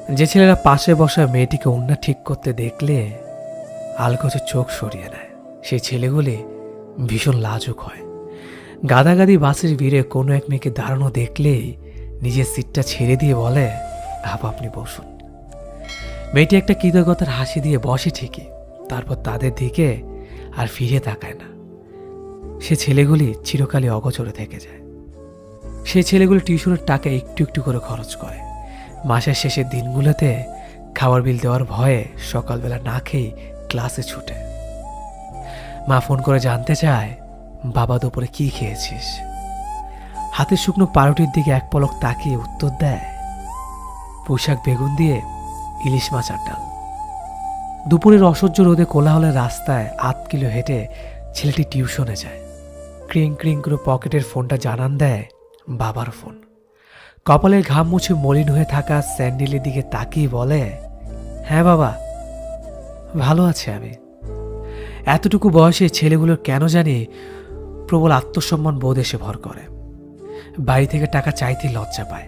যে ছেলেরা পাশে বসা মেয়েটিকে ওড়না ঠিক করতে দেখলে আলগোছে চোখ সরিয়ে নেয়, সেই ছেলেগুলি ভীষণ লাজুক হয়। গাদাগাদি বাসের ভিড়ে কোনো এক মেয়েকে দাঁড়ানো দেখলেই নিজের সিটটা ছেড়ে দিয়ে বলে, আপনি বসুন। মেয়েটি একটা কৃতজ্ঞতার হাসি দিয়ে বসে ঠিকই, তারপর তাদের দিকে আর ফিরে তাকায় না। সে ছেলেগুলি চিরকালই অগোচরে থেকে যায়। সেই ছেলেগুলি টিউশনের টাকা একটু একটু করে খরচ করে। মাসের শেষের দিনগুলোতে খাবার বিল দেওয়ার ভয়ে সকালবেলা না খেয়ে ক্লাসে ছুটে। মা ফোন করে জানতে চায়, বাবা দুপুরে কি খেয়েছিস? হাতে শুকনো পাউরুটির দিকে এক পলক তাকিয়ে উত্তর দেয়, পুঁইশাক বেগুন দিয়ে ইলিশ মাছ আর ডাল। দুপুরের অসহ্য রোদে কোলাহলের রাস্তায় ৮ কিলো হেঁটে ছেলেটি টিউশনে যায়। ক্রিং ক্রিং করে পকেটের ফোনটা জানান দেয় বাবার ফোন। কপালের ঘাম মুছে মলিন হয়ে থাকা স্যান্ডেলের দিকে তাকিয়ে বলে, হ্যাঁ বাবা, ভালো আছে আমি। এতটুকু বয়সে ছেলেগুলোর কেন জানি প্রবল আত্মসম্মান বোধ এসে ভর করে। বাড়ি থেকে টাকা চাইতে লজ্জা পায়।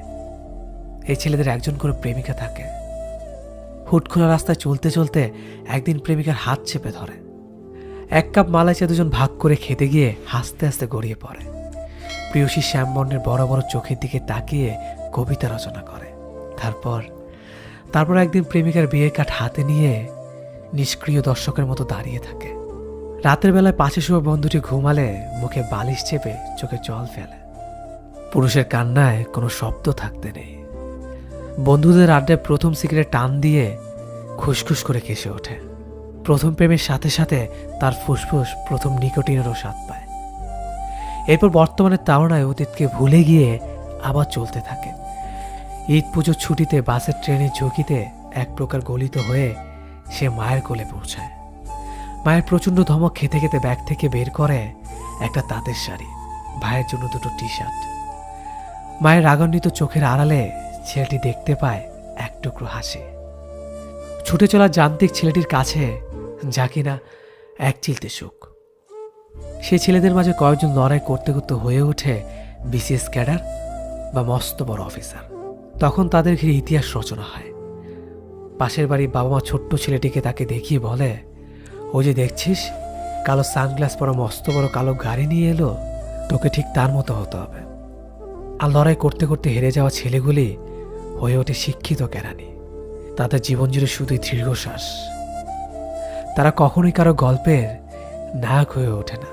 এই ছেলেদের একজন করে প্রেমিকা থাকে। হুট খোলা রাস্তায় চলতে চলতে একদিন প্রেমিকার হাত চেপে ধরে। 1 কাপ মালাই চা দুজন ভাগ করে খেতে গিয়ে হাসতে হাসতে গড়িয়ে পড়ে। প্রিয়সী শ্যামবর্ণের বড় বড় চোখের দিকে তাকিয়ে কবিতা রচনা করে। তারপর একদিন প্রেমিকার বিয়ের কাঠ হাতে নিয়ে নিষ্ক্রিয় দর্শকের মতো দাঁড়িয়ে থাকে। রাতের বেলায় পাশে শুয়ে বন্ধুটি ঘুমালে মুখে বালিশ চেপে চোখে জল ফেলে। পুরুষের কান্নায় কোনো শব্দ থাকতে নেই। বন্ধুদের আড্ডায় প্রথম সিগারেট টান দিয়ে খুসখুস করে কেসে ওঠে। প্রথম প্রেমের সাথে সাথে তার ফুসফুস প্রথম নিকোটিনেরও স্বাদ পায়। এরপর বর্তমানের তাড়নায় অতীতকে ভুলে গিয়ে আবার চলতে থাকে। ঈদ পুজোর ছুটিতে বাসের ট্রেনের ঝুঁকিতে এক প্রকার গলিত হয়ে সে মায়ের কোলে পৌঁছায়। মায়ের প্রচণ্ড ধমক খেতে খেতে ব্যাগ থেকে বের করে একটা তাঁতের শাড়ি, ভাইয়ের জন্য 2টো টি-শার্ট। মায়ের রাগান্বিত চোখের আড়ালে ছেলেটি দেখতে পায় এক টুকরো হাসি। ছুটে চলা যান্ত্রিক ছেলেটির কাছে যা কিনা এক চিলতে সুখ। সেই ছেলেদের মাঝে কয়েকজন লড়াই করতে করতে হয়ে ওঠে বিসিএস ক্যাডার বা মস্ত বড় অফিসার। তখন তাদের ঘিরে ইতিহাস রচনা হয়। পাশের বাড়ির বাবা মা ছোট্ট ছেলেটিকে তাকে দেখিয়ে বলে, ও যে দেখছিস কালো সানগ্লাস পরা মস্ত বড় কালো গাড়ি নিয়ে এলো, তোকে ঠিক তার মতো হতে হবে। আর লড়াই করতে করতে হেরে যাওয়া ছেলেগুলি হয়ে ওঠে শিক্ষিত কেরানি। তাদের জীবন জুড়ে শুধুই দীর্ঘশ্বাস। তারা কখনোই কারো গল্পের নায়ক হয়ে ওঠে না।